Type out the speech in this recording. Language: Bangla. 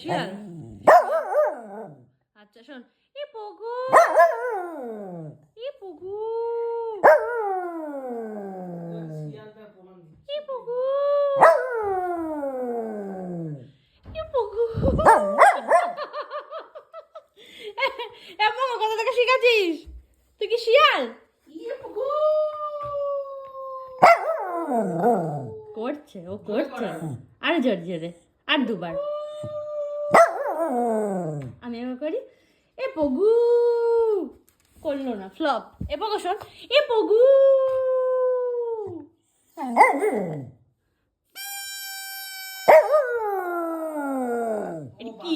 শিয়াল? আচ্ছা শোন, এ পগু, এ পগু, এ পগু, এ পগু। এ পগু কোথা থেকে শিখেছিস? তুই কি শিয়াল? করছে, ও করছে। আরে জোরে জোরে, আর দুবার। আমি এবার করি, এ পগু। করলো না, ফ্লপ। এ পগু শোন, এ পগু। এটা কি?